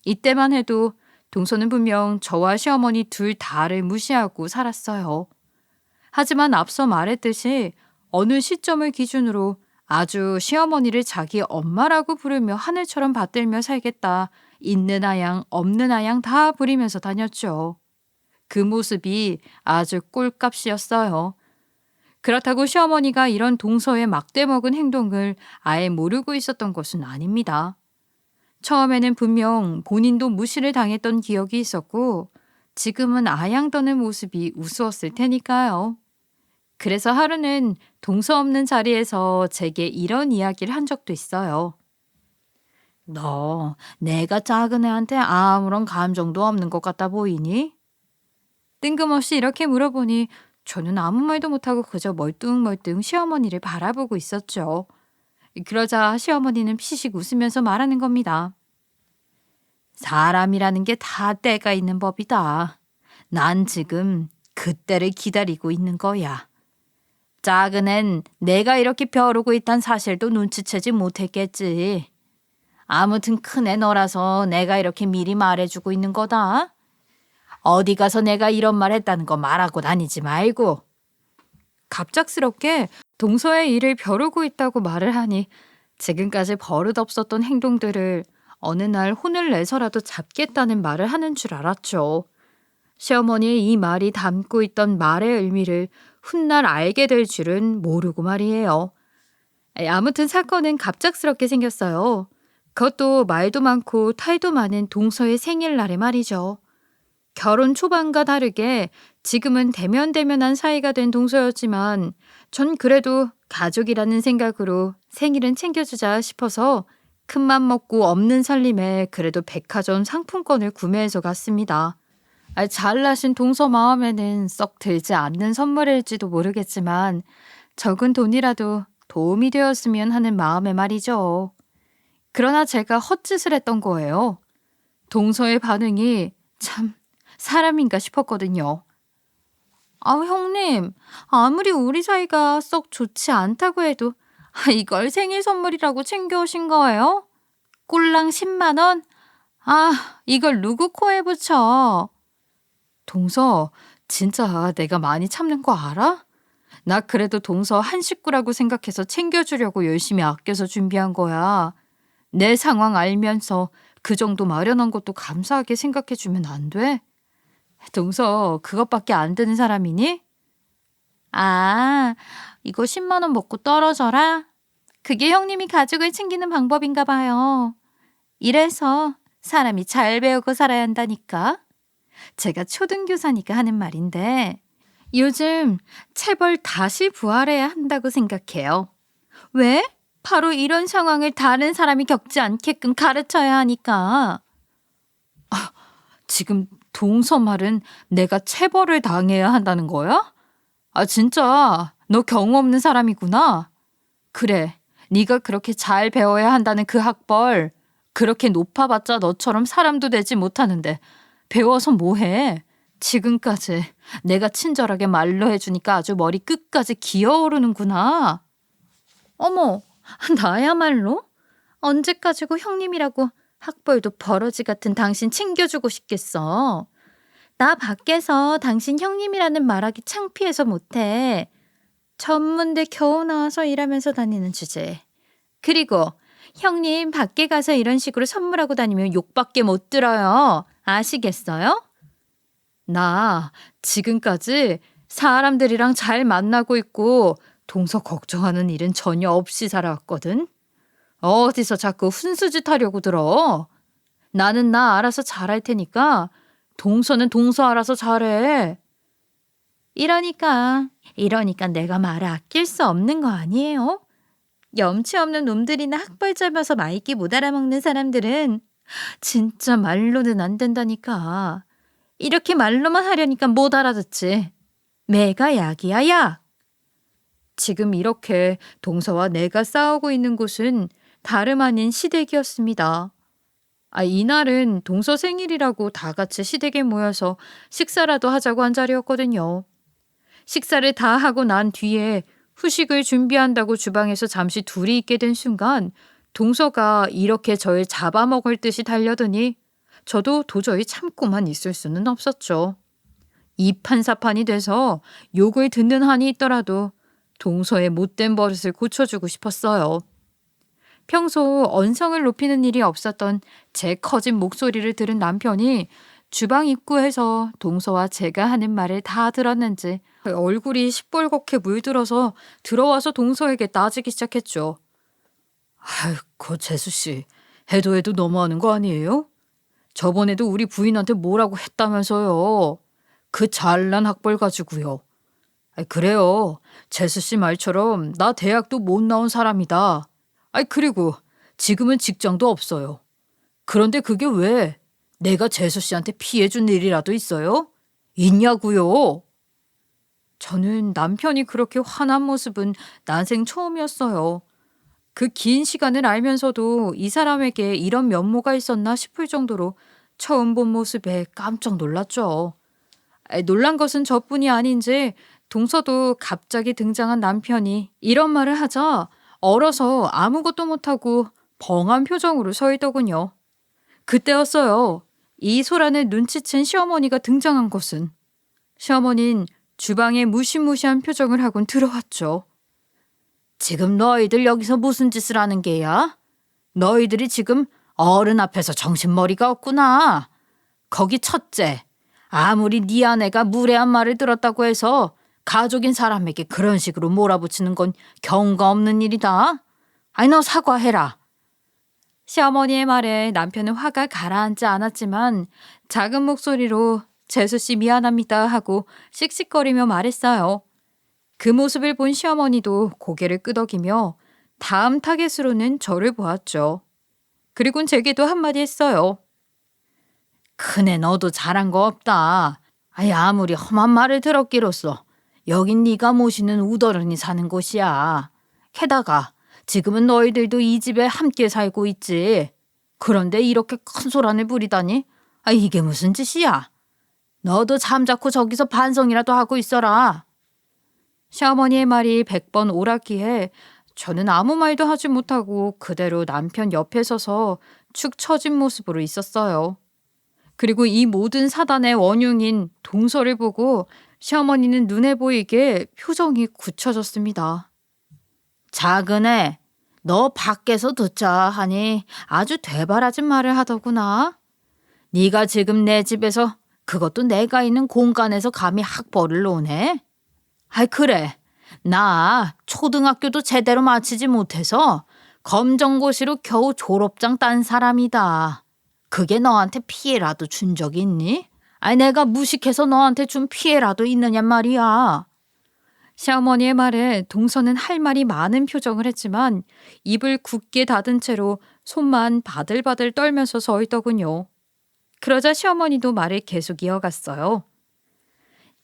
이때만 해도 동서는 분명 저와 시어머니 둘 다를 무시하고 살았어요. 하지만 앞서 말했듯이 어느 시점을 기준으로 아주 시어머니를 자기 엄마라고 부르며 하늘처럼 받들며 살겠다. 있는 아양 없는 아양 다 부리면서 다녔죠. 그 모습이 아주 꼴값이었어요. 그렇다고 시어머니가 이런 동서의 막대먹은 행동을 아예 모르고 있었던 것은 아닙니다. 처음에는 분명 본인도 무시를 당했던 기억이 있었고 지금은 아양 떠는 모습이 우스웠을 테니까요. 그래서 하루는 동서 없는 자리에서 제게 이런 이야기를 한 적도 있어요. 너 내가 작은 애한테 아무런 감정도 없는 것 같아 보이니? 뜬금없이 이렇게 물어보니 저는 아무 말도 못하고 그저 멀뚱멀뚱 시어머니를 바라보고 있었죠. 그러자 시어머니는 피식 웃으면서 말하는 겁니다. 사람이라는 게 다 때가 있는 법이다. 난 지금 그 때를 기다리고 있는 거야. 작은 앤 내가 이렇게 벼르고 있단 사실도 눈치채지 못했겠지. 아무튼 큰 애 너라서 내가 이렇게 미리 말해주고 있는 거다. 어디 가서 내가 이런 말 했다는 거 말하고 다니지 말고. 갑작스럽게 동서의 일을 벼르고 있다고 말을 하니 지금까지 버릇없었던 행동들을 어느 날 혼을 내서라도 잡겠다는 말을 하는 줄 알았죠. 시어머니의 이 말이 담고 있던 말의 의미를 훗날 알게 될 줄은 모르고 말이에요. 아무튼 사건은 갑작스럽게 생겼어요. 그것도 말도 많고 탈도 많은 동서의 생일날에 말이죠. 결혼 초반과 다르게 지금은 대면대면한 사이가 된 동서였지만 전 그래도 가족이라는 생각으로 생일은 챙겨주자 싶어서 큰맘 먹고 없는 살림에 그래도 백화점 상품권을 구매해서 갔습니다. 잘나신 동서 마음에는 썩 들지 않는 선물일지도 모르겠지만 적은 돈이라도 도움이 되었으면 하는 마음에 말이죠. 그러나 제가 헛짓을 했던 거예요. 동서의 반응이 참 사람인가 싶었거든요. 형님, 아무리 우리 사이가 썩 좋지 않다고 해도 이걸 생일 선물이라고 챙겨오신 거예요? 꼴랑 10만 원? 이걸 누구 코에 붙여? 동서, 진짜 내가 많이 참는 거 알아? 나 그래도 동서 한 식구라고 생각해서 챙겨주려고 열심히 아껴서 준비한 거야. 내 상황 알면서 그 정도 마련한 것도 감사하게 생각해주면 안 돼? 동서, 그것밖에 안 되는 사람이니? 이거 10만 원 먹고 떨어져라? 그게 형님이 가족을 챙기는 방법인가 봐요. 이래서 사람이 잘 배우고 살아야 한다니까. 제가 초등교사니까 하는 말인데 요즘 체벌 다시 부활해야 한다고 생각해요. 왜? 바로 이런 상황을 다른 사람이 겪지 않게끔 가르쳐야 하니까. 지금 동서 말은 내가 체벌을 당해야 한다는 거야? 진짜 너 경우 없는 사람이구나. 그래, 네가 그렇게 잘 배워야 한다는 그 학벌 그렇게 높아봤자 너처럼 사람도 되지 못하는데 배워서 뭐해? 지금까지 내가 친절하게 말로 해주니까 아주 머리 끝까지 기어오르는구나. 어머, 나야말로? 언제까지고 형님이라고 학벌도 버러지 같은 당신 챙겨주고 싶겠어. 나 밖에서 당신 형님이라는 말하기 창피해서 못해. 전문대 겨우 나와서 일하면서 다니는 주제에. 그리고 형님 밖에 가서 이런 식으로 선물하고 다니면 욕밖에 못 들어요. 아시겠어요? 나 지금까지 사람들이랑 잘 만나고 있고 동서 걱정하는 일은 전혀 없이 살아왔거든. 어디서 자꾸 훈수짓 하려고 들어. 나는 나 알아서 잘할 테니까 동서는 동서 알아서 잘해. 이러니까 내가 말을 아낄 수 없는 거 아니에요? 염치 없는 놈들이나 학벌 짧아서 말귀 못 알아먹는 사람들은 진짜 말로는 안 된다니까. 이렇게 말로만 하려니까 못 알아듣지. 매가 약이야, 약. 지금 이렇게 동서와 내가 싸우고 있는 곳은 다름 아닌 시댁이었습니다. 이날은 동서 생일이라고 다 같이 시댁에 모여서 식사라도 하자고 한 자리였거든요. 식사를 다 하고 난 뒤에 후식을 준비한다고 주방에서 잠시 둘이 있게 된 순간 동서가 이렇게 저를 잡아먹을 듯이 달려드니 저도 도저히 참고만 있을 수는 없었죠. 이판사판이 돼서 욕을 듣는 한이 있더라도 동서의 못된 버릇을 고쳐주고 싶었어요. 평소 언성을 높이는 일이 없었던 제 커진 목소리를 들은 남편이 주방 입구에서 동서와 제가 하는 말을 다 들었는지 얼굴이 시뻘겋게 물들어서 들어와서 동서에게 따지기 시작했죠. 아이고, 재수씨, 해도 너무하는 거 아니에요? 저번에도 우리 부인한테 뭐라고 했다면서요. 그 잘난 학벌 가지고요. 그래요. 재수씨 말처럼 나 대학도 못 나온 사람이다. 그리고 지금은 직장도 없어요. 그런데 그게 왜 내가 재수씨한테 피해준 일이라도 있어요? 있냐고요? 저는 남편이 그렇게 화난 모습은 난생 처음이었어요. 그 긴 시간을 알면서도 이 사람에게 이런 면모가 있었나 싶을 정도로 처음 본 모습에 깜짝 놀랐죠. 놀란 것은 저뿐이 아닌지 동서도 갑자기 등장한 남편이 이런 말을 하자 얼어서 아무것도 못하고 벙한 표정으로 서 있더군요. 그때였어요. 이 소란을 눈치챈 시어머니가 등장한 것은. 시어머니는 주방에 무시무시한 표정을 하곤 들어왔죠. 지금 너희들 여기서 무슨 짓을 하는 게야? 너희들이 지금 어른 앞에서 정신머리가 없구나. 거기 첫째, 아무리 네 아내가 무례한 말을 들었다고 해서 가족인 사람에게 그런 식으로 몰아붙이는 건 경우가 없는 일이다. 너 사과해라. 시어머니의 말에 남편은 화가 가라앉지 않았지만 작은 목소리로 재수씨 미안합니다 하고 씩씩거리며 말했어요. 그 모습을 본 시어머니도 고개를 끄덕이며 다음 타겟으로는 저를 보았죠. 그리고는 제게도 한마디 했어요. 큰애 너도 잘한 거 없다. 아무리 험한 말을 들었기로써 여긴 네가 모시는 우더른이 사는 곳이야. 게다가 지금은 너희들도 이 집에 함께 살고 있지. 그런데 이렇게 큰 소란을 부리다니? 이게 무슨 짓이야? 너도 잠자코 저기서 반성이라도 하고 있어라. 시어머니의 말이 100번 옳았기에 저는 아무 말도 하지 못하고 그대로 남편 옆에 서서 축 처진 모습으로 있었어요. 그리고 이 모든 사단의 원흉인 동서를 보고 시어머니는 눈에 보이게 표정이 굳혀졌습니다. 작은애, 너 밖에서 듣자 하니 아주 되바라진 말을 하더구나. 네가 지금 내 집에서 그것도 내가 있는 공간에서 감히 학벌을 논해? 그래. 나 초등학교도 제대로 마치지 못해서 검정고시로 겨우 졸업장 딴 사람이다. 그게 너한테 피해라도 준 적이 있니? 내가 무식해서 너한테 준 피해라도 있느냔 말이야. 시어머니의 말에 동서는 할 말이 많은 표정을 했지만 입을 굳게 닫은 채로 손만 바들바들 떨면서 서 있더군요. 그러자 시어머니도 말을 계속 이어갔어요.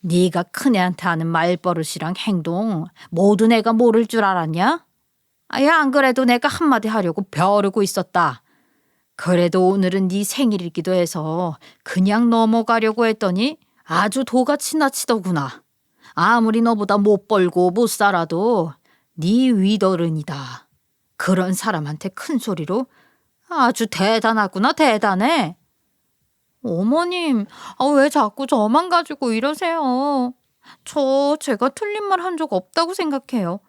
네가 큰애한테 하는 말버릇이랑 행동 모두 내가 모를 줄 알았냐? 안 그래도 내가 한마디 하려고 벼르고 있었다. 그래도 오늘은 네 생일이기도 해서 그냥 넘어가려고 했더니 아주 도가 지나치더구나. 아무리 너보다 못 벌고 못 살아도 네 윗어른이다. 그런 사람한테 큰 소리로 아주 대단하구나 대단해. 어머님, 왜 자꾸 저만 가지고 이러세요? 제가 틀린 말 한 적 없다고 생각해요.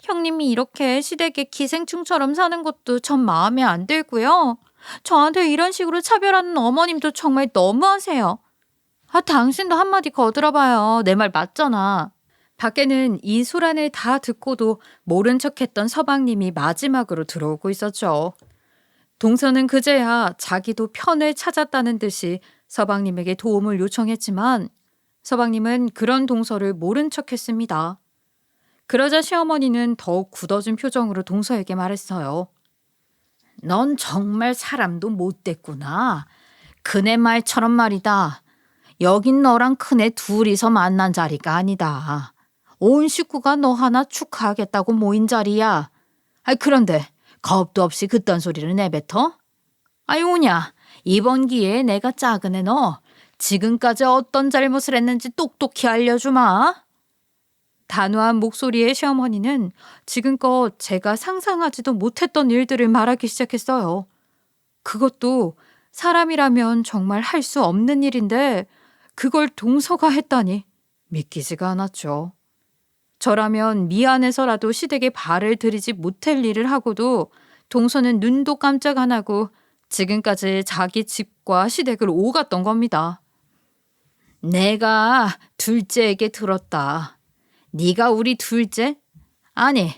형님이 이렇게 시댁의 기생충처럼 사는 것도 전 마음에 안 들고요. 저한테 이런 식으로 차별하는 어머님도 정말 너무하세요. 당신도 한마디 거들어봐요. 내 말 맞잖아. 밖에는 이 소란을 다 듣고도 모른 척했던 서방님이 마지막으로 들어오고 있었죠. 동서는 그제야 자기도 편을 찾았다는 듯이 서방님에게 도움을 요청했지만 서방님은 그런 동서를 모른 척했습니다. 그러자 시어머니는 더욱 굳어진 표정으로 동서에게 말했어요. 넌 정말 사람도 못됐구나. 그네 말처럼 말이다. 여긴 너랑 큰애 둘이서 만난 자리가 아니다. 온 식구가 너 하나 축하하겠다고 모인 자리야. 그런데 겁도 없이 그딴 소리를 내뱉어? 오냐, 이번 기회에 내가 작은 애 너 지금까지 어떤 잘못을 했는지 똑똑히 알려주마. 단호한 목소리의 시어머니는 지금껏 제가 상상하지도 못했던 일들을 말하기 시작했어요. 그것도 사람이라면 정말 할 수 없는 일인데 그걸 동서가 했다니 믿기지가 않았죠. 저라면 미안해서라도 시댁에 발을 들이지 못할 일을 하고도 동서는 눈도 깜짝 안 하고 지금까지 자기 집과 시댁을 오갔던 겁니다. 내가 둘째에게 들었다. 네가 우리 둘째? 아니,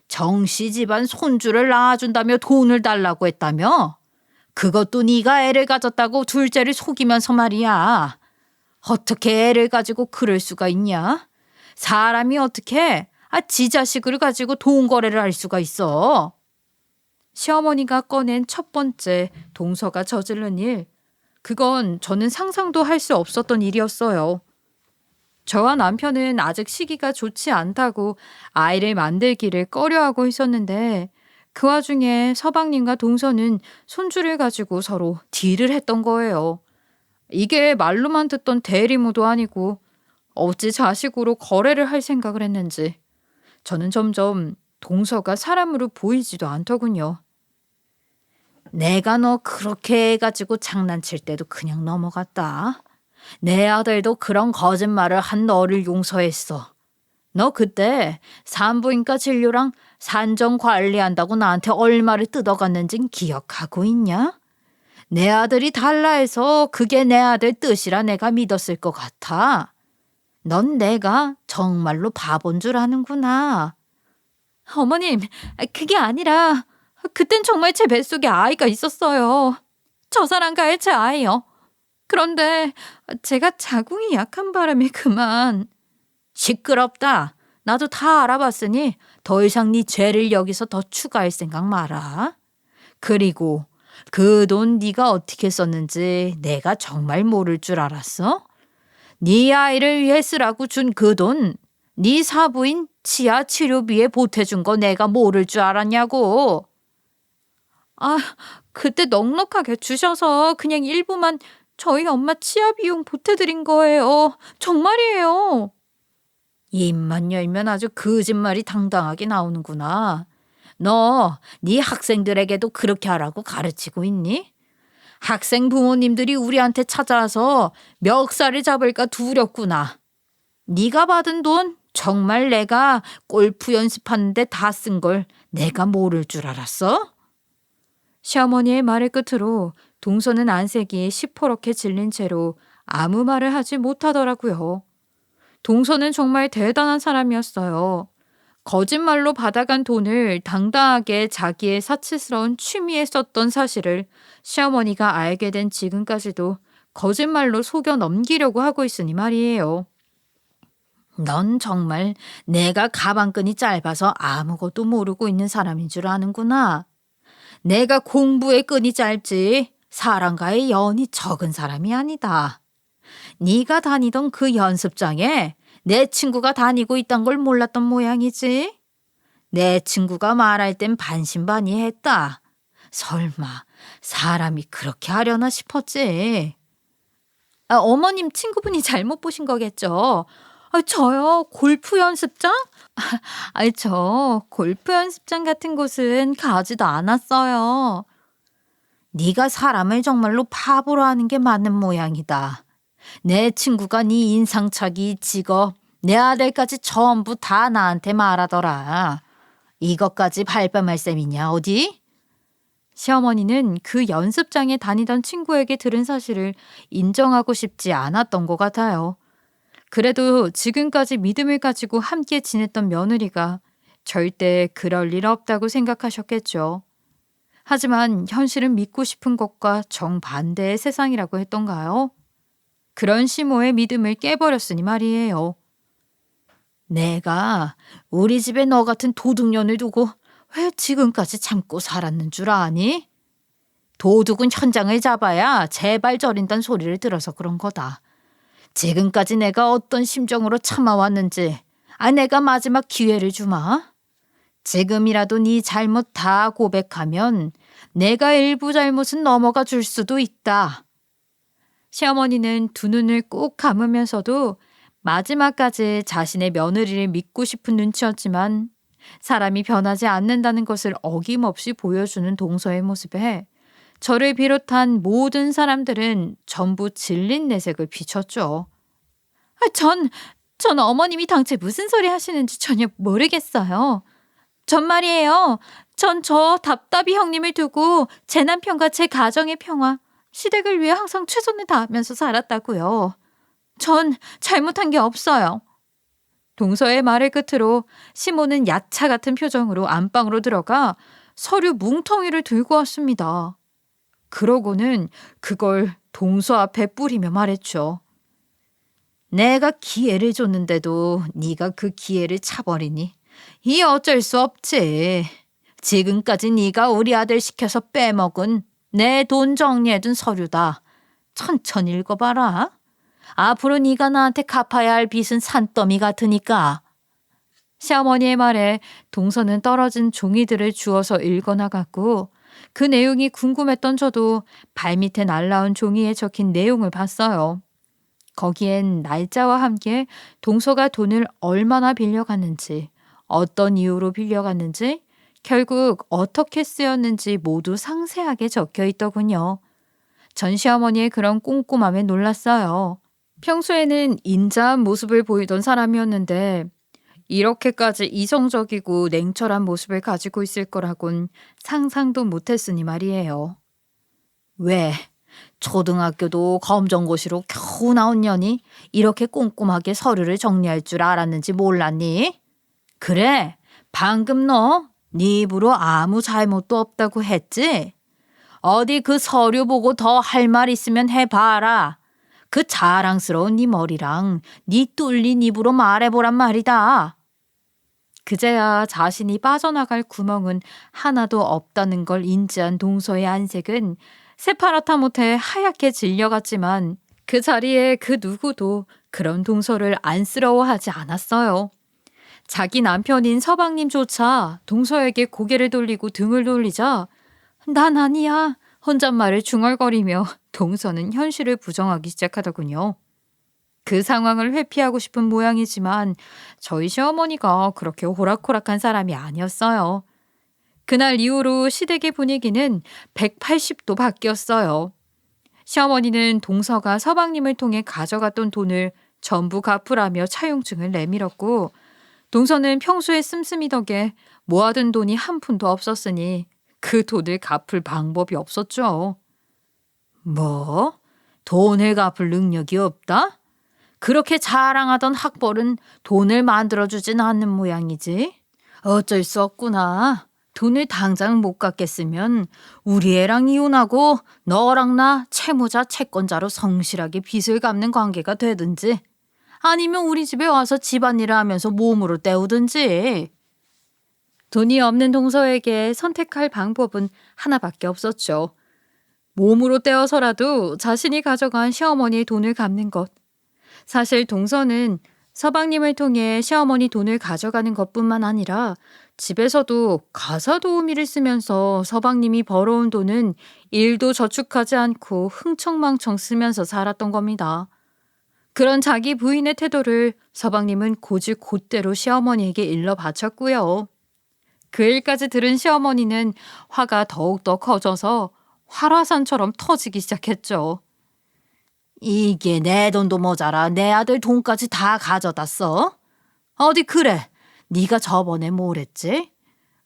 정씨 집안 손주를 낳아준다며 돈을 달라고 했다며? 그것도 네가 애를 가졌다고 둘째를 속이면서 말이야. 어떻게 애를 가지고 그럴 수가 있냐? 사람이 어떻게 지 자식을 가지고 돈 거래를 할 수가 있어? 시어머니가 꺼낸 첫 번째 동서가 저지른 일, 그건 저는 상상도 할 수 없었던 일이었어요. 저와 남편은 아직 시기가 좋지 않다고 아이를 만들기를 꺼려하고 있었는데 그 와중에 서방님과 동서는 손주를 가지고 서로 딜을 했던 거예요. 이게 말로만 듣던 대리모도 아니고 어찌 자식으로 거래를 할 생각을 했는지 저는 점점 동서가 사람으로 보이지도 않더군요. 내가 너 그렇게 해가지고 장난칠 때도 그냥 넘어갔다. 내 아들도 그런 거짓말을 한 너를 용서했어. 너 그때 산부인과 진료랑 산정 관리한다고 나한테 얼마를 뜯어갔는진 기억하고 있냐? 내 아들이 달라 해서 그게 내 아들 뜻이라 내가 믿었을 것 같아. 넌 내가 정말로 바본 줄 아는구나. 어머님, 그게 아니라 그땐 정말 제 뱃속에 아이가 있었어요. 저 사람과의 제 아이요. 그런데 제가 자궁이 약한 바람에 그만. 시끄럽다. 나도 다 알아봤으니 더 이상 네 죄를 여기서 더 추가할 생각 마라. 그리고 그 돈 네가 어떻게 썼는지 내가 정말 모를 줄 알았어? 네 아이를 위해 쓰라고 준 그 돈, 네 사부인 치아 치료비에 보태준 거 내가 모를 줄 알았냐고. 그때 넉넉하게 주셔서 그냥 일부만 저희 엄마 치아 비용 보태드린 거예요. 정말이에요. 입만 열면 아주 거짓말이 당당하게 나오는구나. 너 네 학생들에게도 그렇게 하라고 가르치고 있니? 학생 부모님들이 우리한테 찾아와서 멱살을 잡을까 두렵구나. 네가 받은 돈 정말 내가 골프 연습하는데 다 쓴 걸 내가 모를 줄 알았어? 시어머니의 말을 끝으로 동서는 안색이 시퍼렇게 질린 채로 아무 말을 하지 못하더라고요. 동서는 정말 대단한 사람이었어요. 거짓말로 받아간 돈을 당당하게 자기의 사치스러운 취미에 썼던 사실을 시어머니가 알게 된 지금까지도 거짓말로 속여 넘기려고 하고 있으니 말이에요. 넌 정말 내가 가방끈이 짧아서 아무것도 모르고 있는 사람인 줄 아는구나. 내가 공부의 끈이 짧지 사람과의 연이 적은 사람이 아니다. 네가 다니던 그 연습장에 내 친구가 다니고 있단 걸 몰랐던 모양이지. 내 친구가 말할 땐 반신반의했다. 설마 사람이 그렇게 하려나 싶었지. 어머님 친구분이 잘못 보신 거겠죠. 저요, 골프 연습장? 저 골프 연습장 같은 곳은 가지도 않았어요. 네가 사람을 정말로 바보로 하는 게 맞는 모양이다. 내 친구가 네 인상착의, 직업, 내 아들까지 전부 다 나한테 말하더라. 이것까지 발뺌할 셈이냐 어디? 시어머니는 그 연습장에 다니던 친구에게 들은 사실을 인정하고 싶지 않았던 것 같아요. 그래도 지금까지 믿음을 가지고 함께 지냈던 며느리가 절대 그럴 일 없다고 생각하셨겠죠. 하지만 현실은 믿고 싶은 것과 정반대의 세상이라고 했던가요? 그런 시모의 믿음을 깨버렸으니 말이에요. 내가 우리 집에 너 같은 도둑년을 두고 왜 지금까지 참고 살았는 줄 아니? 도둑은 현장을 잡아야 제발 저린다는 소리를 들어서 그런 거다. 지금까지 내가 어떤 심정으로 참아왔는지 내가 마지막 기회를 주마. 지금이라도 네 잘못 다 고백하면 내가 일부 잘못은 넘어가 줄 수도 있다. 시어머니는 두 눈을 꼭 감으면서도 마지막까지 자신의 며느리를 믿고 싶은 눈치였지만 사람이 변하지 않는다는 것을 어김없이 보여주는 동서의 모습에 저를 비롯한 모든 사람들은 전부 질린 내색을 비쳤죠. 전 어머님이 당최 무슨 소리 하시는지 전혀 모르겠어요. 전 말이에요. 전 저 답답이 형님을 두고 제 남편과 제 가정의 평화, 시댁을 위해 항상 최선을 다하면서 살았다고요. 전 잘못한 게 없어요. 동서의 말을 끝으로 시모는 야차 같은 표정으로 안방으로 들어가 서류 뭉텅이를 들고 왔습니다. 그러고는 그걸 동서 앞에 뿌리며 말했죠. 내가 기회를 줬는데도 네가 그 기회를 차버리니 이 어쩔 수 없지. 지금까지 네가 우리 아들 시켜서 빼먹은 내 돈 정리해둔 서류다. 천천히 읽어봐라. 앞으로 네가 나한테 갚아야 할 빚은 산더미 같으니까. 시어머니의 말에 동서는 떨어진 종이들을 주워서 읽어나갔고 그 내용이 궁금했던 저도 발밑에 날라온 종이에 적힌 내용을 봤어요. 거기엔 날짜와 함께 동서가 돈을 얼마나 빌려갔는지, 어떤 이유로 빌려갔는지, 결국 어떻게 쓰였는지 모두 상세하게 적혀 있더군요. 전 시어머니의 그런 꼼꼼함에 놀랐어요. 평소에는 인자한 모습을 보이던 사람이었는데 이렇게까지 이성적이고 냉철한 모습을 가지고 있을 거라곤 상상도 못했으니 말이에요. 왜? 초등학교도 검정고시로 겨우 나온 년이 이렇게 꼼꼼하게 서류를 정리할 줄 알았는지 몰랐니? 그래, 방금 너 네 입으로 아무 잘못도 없다고 했지? 어디 그 서류 보고 더 할 말 있으면 해봐라. 그 자랑스러운 네 머리랑 네 뚫린 입으로 말해보란 말이다. 그제야 자신이 빠져나갈 구멍은 하나도 없다는 걸 인지한 동서의 안색은 새파랗다 못해 하얗게 질려갔지만 그 자리에 그 누구도 그런 동서를 안쓰러워하지 않았어요. 자기 남편인 서방님조차 동서에게 고개를 돌리고 등을 돌리자 난 아니야 혼잣말을 중얼거리며 동서는 현실을 부정하기 시작하더군요. 그 상황을 회피하고 싶은 모양이지만 저희 시어머니가 그렇게 호락호락한 사람이 아니었어요. 그날 이후로 시댁의 분위기는 180도 바뀌었어요. 시어머니는 동서가 서방님을 통해 가져갔던 돈을 전부 갚으라며 차용증을 내밀었고 동서는 평소에 씀씀이 덕에 모아둔 돈이 한 푼도 없었으니 그 돈을 갚을 방법이 없었죠. 뭐? 돈을 갚을 능력이 없다? 그렇게 자랑하던 학벌은 돈을 만들어주진 않는 모양이지. 어쩔 수 없구나. 돈을 당장 못 갚겠으면 우리 애랑 이혼하고 너랑 나 채무자 채권자로 성실하게 빚을 갚는 관계가 되든지 아니면 우리 집에 와서 집안일을 하면서 몸으로 때우든지. 돈이 없는 동서에게 선택할 방법은 하나밖에 없었죠. 몸으로 떼어서라도 자신이 가져간 시어머니의 돈을 갚는 것. 사실 동서는 서방님을 통해 시어머니 돈을 가져가는 것뿐만 아니라 집에서도 가사 도우미를 쓰면서 서방님이 벌어온 돈은 일도 저축하지 않고 흥청망청 쓰면서 살았던 겁니다. 그런 자기 부인의 태도를 서방님은 곧대로 시어머니에게 일러 바쳤고요. 그 일까지 들은 시어머니는 화가 더욱더 커져서 활화산처럼 터지기 시작했죠. 이게 내 돈도 모자라 내 아들 돈까지 다 가져다 써? 어디 그래? 네가 저번에 뭐랬지?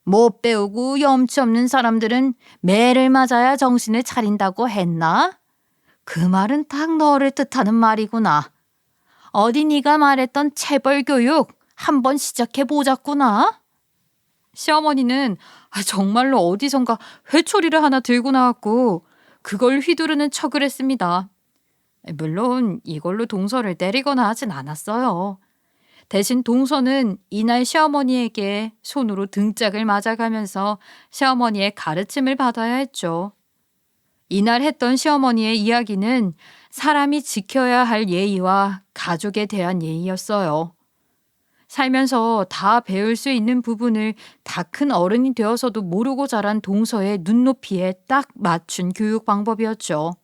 못 배우고 염치 없는 사람들은 매를 맞아야 정신을 차린다고 했나? 그 말은 딱 너를 뜻하는 말이구나. 어디 네가 말했던 체벌 교육 한번 시작해 보자꾸나. 시어머니는 정말로 어디선가 회초리를 하나 들고 나왔고 그걸 휘두르는 척을 했습니다. 물론 이걸로 동서를 때리거나 하진 않았어요. 대신 동서는 이날 시어머니에게 손으로 등짝을 맞아가면서 시어머니의 가르침을 받아야 했죠. 이날 했던 시어머니의 이야기는 사람이 지켜야 할 예의와 가족에 대한 예의였어요. 살면서 다 배울 수 있는 부분을 다 큰 어른이 되어서도 모르고 자란 동서의 눈높이에 딱 맞춘 교육 방법이었죠.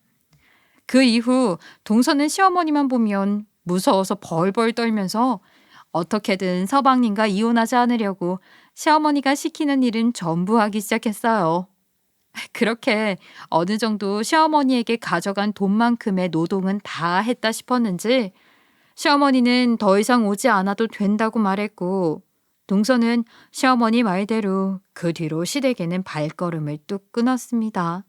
그 이후 동서는 시어머니만 보면 무서워서 벌벌 떨면서 어떻게든 서방님과 이혼하지 않으려고 시어머니가 시키는 일은 전부 하기 시작했어요. 그렇게 어느 정도 시어머니에게 가져간 돈만큼의 노동은 다 했다 싶었는지 시어머니는 더 이상 오지 않아도 된다고 말했고 동서는 시어머니 말대로 그 뒤로 시댁에는 발걸음을 뚝 끊었습니다.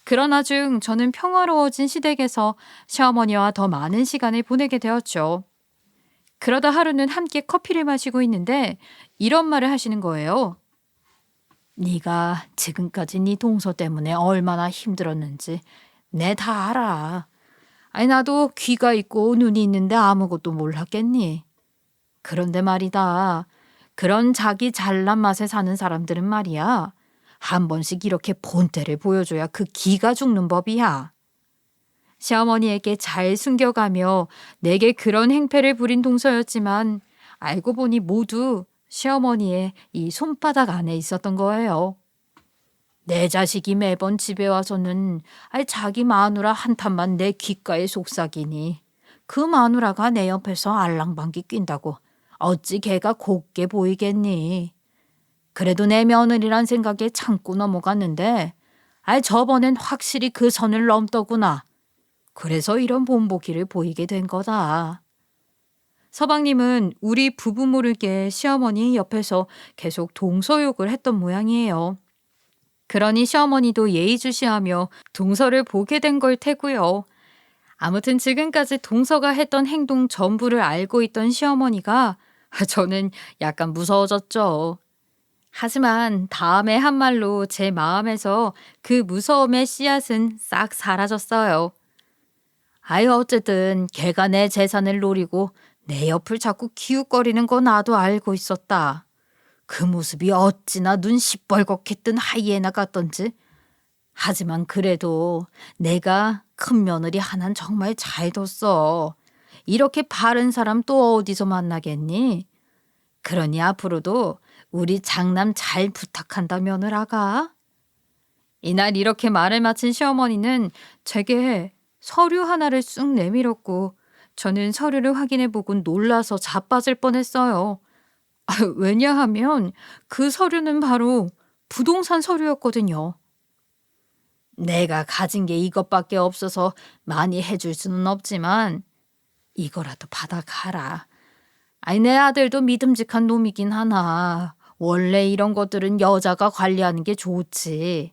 그러나 중 저는 평화로워진 시댁에서 시어머니와 더 많은 시간을 보내게 되었죠. 그러다 하루는 함께 커피를 마시고 있는데 이런 말을 하시는 거예요. 네가 지금까지 네 동서 때문에 얼마나 힘들었는지 내 다 알아. 아니 나도 귀가 있고 눈이 있는데 아무것도 몰랐겠니? 그런데 말이다. 그런 자기 잘난 맛에 사는 사람들은 말이야. 한 번씩 이렇게 본때를 보여줘야 그 기가 죽는 법이야. 시어머니에게 잘 숨겨가며 내게 그런 행패를 부린 동서였지만 알고 보니 모두 시어머니의 이 손바닥 안에 있었던 거예요. 내 자식이 매번 집에 와서는 자기 마누라 한탄만 내 귓가에 속삭이니 그 마누라가 내 옆에서 알랑방귀 낀다고 어찌 걔가 곱게 보이겠니? 그래도 내 며느리란 생각에 참고 넘어갔는데 저번엔 확실히 그 선을 넘더구나. 그래서 이런 본보기를 보이게 된 거다. 서방님은 우리 부부 모르게 시어머니 옆에서 계속 동서욕을 했던 모양이에요. 그러니 시어머니도 예의주시하며 동서를 보게 된 걸 테고요. 아무튼 지금까지 동서가 했던 행동 전부를 알고 있던 시어머니가 저는 약간 무서워졌죠. 하지만 다음에 한 말로 제 마음에서 그 무서움의 씨앗은 싹 사라졌어요. 어쨌든 걔가 내 재산을 노리고 내 옆을 자꾸 기웃거리는 거 나도 알고 있었다. 그 모습이 어찌나 눈 시뻘겋게 뜬 하이에나 같던지. 하지만 그래도 내가 큰 며느리 하나는 정말 잘 뒀어. 이렇게 바른 사람 또 어디서 만나겠니? 그러니 앞으로도 우리 장남 잘 부탁한다 며느라가. 이날 이렇게 말을 마친 시어머니는 제게 서류 하나를 쑥 내밀었고 저는 서류를 확인해보고 놀라서 자빠질 뻔했어요. 왜냐하면 그 서류는 바로 부동산 서류였거든요. 내가 가진 게 이것밖에 없어서 많이 해줄 수는 없지만 이거라도 받아가라. 내 아들도 믿음직한 놈이긴 하나 원래 이런 것들은 여자가 관리하는 게 좋지.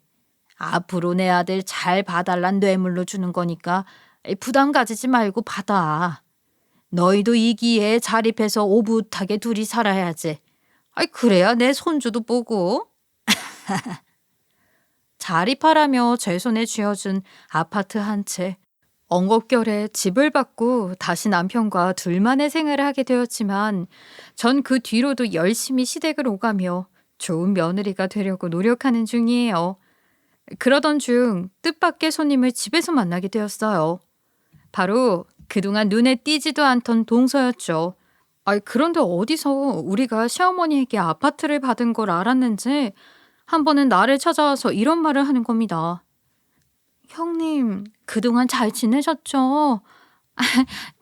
앞으로 내 아들 잘 봐달란 뇌물로 주는 거니까 부담 가지지 말고 받아. 너희도 이 기회에 자립해서 오붓하게 둘이 살아야지. 그래야 내 손주도 보고. 자립하라며 제 손에 쥐어준 아파트 한 채. 엉겁결에 집을 받고 다시 남편과 둘만의 생활을 하게 되었지만 전 그 뒤로도 열심히 시댁을 오가며 좋은 며느리가 되려고 노력하는 중이에요. 그러던 중 뜻밖의 손님을 집에서 만나게 되었어요. 바로 그동안 눈에 띄지도 않던 동서였죠. 그런데 어디서 우리가 시어머니에게 아파트를 받은 걸 알았는지 한 번은 나를 찾아와서 이런 말을 하는 겁니다. 형님, 그동안 잘 지내셨죠?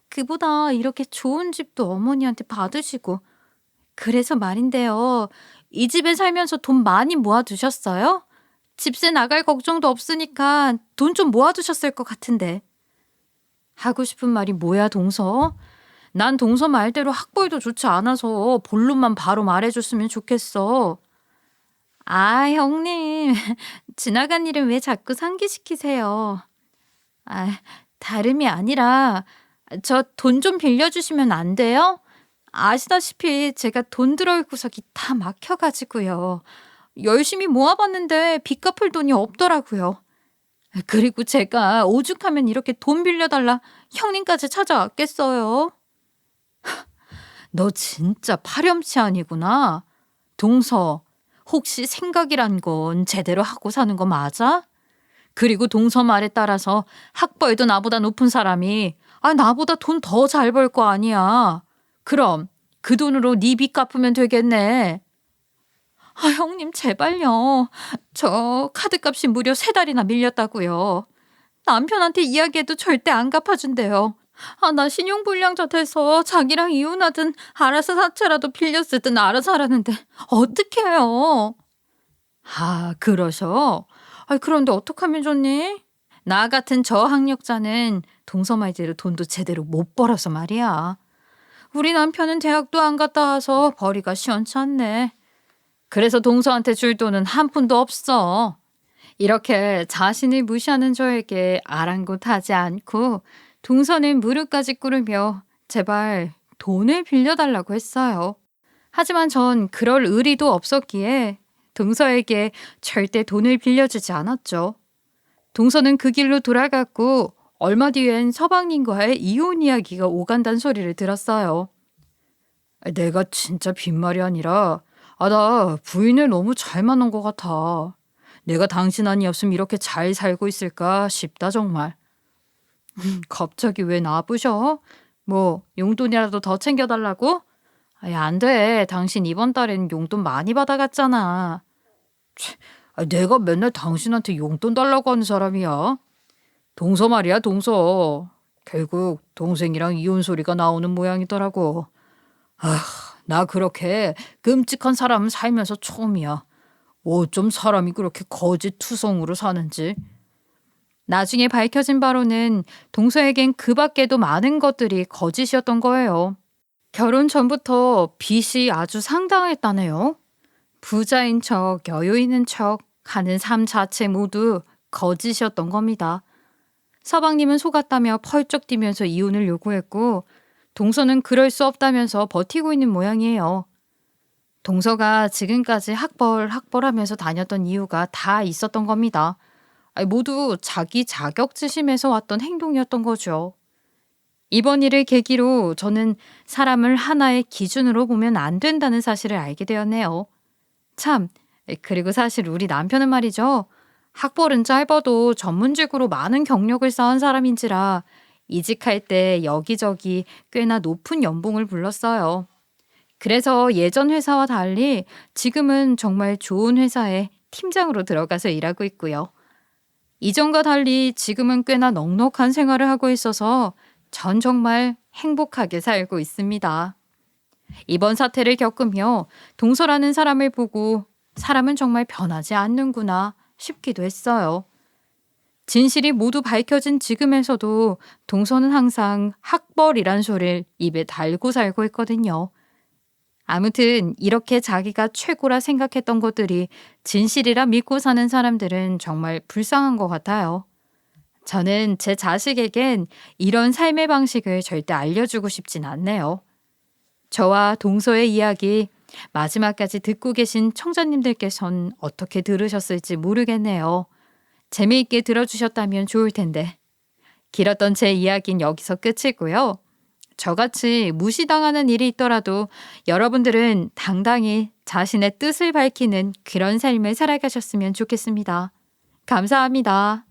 그보다 이렇게 좋은 집도 어머니한테 받으시고. 그래서 말인데요. 이 집에 살면서 돈 많이 모아두셨어요? 집세 나갈 걱정도 없으니까 돈 좀 모아두셨을 것 같은데. 하고 싶은 말이 뭐야, 동서? 난 동서 말대로 학벌도 좋지 않아서 본론만 바로 말해줬으면 좋겠어. 아, 형님. 지나간 일은 왜 자꾸 상기시키세요? 아, 다름이 아니라 저 돈 좀 빌려주시면 안 돼요? 아시다시피 제가 돈 들어올 구석이 다 막혀가지고요. 열심히 모아봤는데 빚 갚을 돈이 없더라고요. 그리고 제가 오죽하면 이렇게 돈 빌려달라 형님까지 찾아왔겠어요. 너 진짜 파렴치한이구나. 동서, 혹시 생각이란 건 제대로 하고 사는 거 맞아? 그리고 동서 말에 따라서 학벌도 나보다 높은 사람이 나보다 돈 더 잘 벌 거 아니야. 그럼 그 돈으로 네 빚 갚으면 되겠네. 형님 제발요. 저 카드값이 무려 3달이나 밀렸다고요. 남편한테 이야기해도 절대 안 갚아준대요. 나 신용불량자 돼서 자기랑 이혼하든 알아서 사채라도 빌려 쓰든 알아서 하라는데 어떡해요. 그러셔? 그런데 어떡하면 좋니? 나 같은 저학력자는 동서 말대로 돈도 제대로 못 벌어서 말이야. 우리 남편은 대학도 안 갔다 와서 벌이가 시원찮네. 그래서 동서한테 줄 돈은 한 푼도 없어. 이렇게 자신을 무시하는 저에게 아랑곳하지 않고 동서는 무릎까지 꿇으며 제발 돈을 빌려달라고 했어요. 하지만 전 그럴 의리도 없었기에 동서에게 절대 돈을 빌려주지 않았죠. 동서는 그 길로 돌아갔고 얼마 뒤엔 서방님과의 이혼 이야기가 오간다는 소리를 들었어요. 내가 진짜 빈말이 아니라 나 부인을 너무 잘 만난 것 같아. 내가 당신 아니었으면 이렇게 잘 살고 있을까 싶다 정말. 갑자기 왜 나부셔? 뭐 용돈이라도 더 챙겨달라고? 안 돼. 당신 이번 달엔 용돈 많이 받아갔잖아. 내가 맨날 당신한테 용돈 달라고 하는 사람이야. 동서 말이야, 동서. 결국 동생이랑 이혼 소리가 나오는 모양이더라고. 나 그렇게 끔찍한 사람은 살면서 처음이야. 어쩜 사람이 그렇게 거짓투성으로 사는지. 나중에 밝혀진 바로는 동서에겐 그 밖에도 많은 것들이 거짓이었던 거예요. 결혼 전부터 빚이 아주 상당했다네요. 부자인 척, 여유 있는 척 하는 삶 자체 모두 거짓이었던 겁니다. 서방님은 속았다며 펄쩍 뛰면서 이혼을 요구했고 동서는 그럴 수 없다면서 버티고 있는 모양이에요. 동서가 지금까지 학벌하면서 다녔던 이유가 다 있었던 겁니다. 모두 자기 자격지심에서 왔던 행동이었던 거죠. 이번 일을 계기로 저는 사람을 하나의 기준으로 보면 안 된다는 사실을 알게 되었네요. 참, 그리고 사실 우리 남편은 말이죠. 학벌은 짧아도 전문직으로 많은 경력을 쌓은 사람인지라 이직할 때 여기저기 꽤나 높은 연봉을 불렀어요. 그래서 예전 회사와 달리 지금은 정말 좋은 회사에 팀장으로 들어가서 일하고 있고요. 이전과 달리 지금은 꽤나 넉넉한 생활을 하고 있어서 전 정말 행복하게 살고 있습니다. 이번 사태를 겪으며 동서라는 사람을 보고 사람은 정말 변하지 않는구나 싶기도 했어요. 진실이 모두 밝혀진 지금에서도 동서는 항상 학벌이란 소리를 입에 달고 살고 있거든요. 아무튼 이렇게 자기가 최고라 생각했던 것들이 진실이라 믿고 사는 사람들은 정말 불쌍한 것 같아요. 저는 제 자식에겐 이런 삶의 방식을 절대 알려주고 싶진 않네요. 저와 동서의 이야기 마지막까지 듣고 계신 청자님들께선 어떻게 들으셨을지 모르겠네요. 재미있게 들어주셨다면 좋을 텐데. 길었던 제 이야기는 여기서 끝이고요. 저같이 무시당하는 일이 있더라도 여러분들은 당당히 자신의 뜻을 밝히는 그런 삶을 살아가셨으면 좋겠습니다. 감사합니다.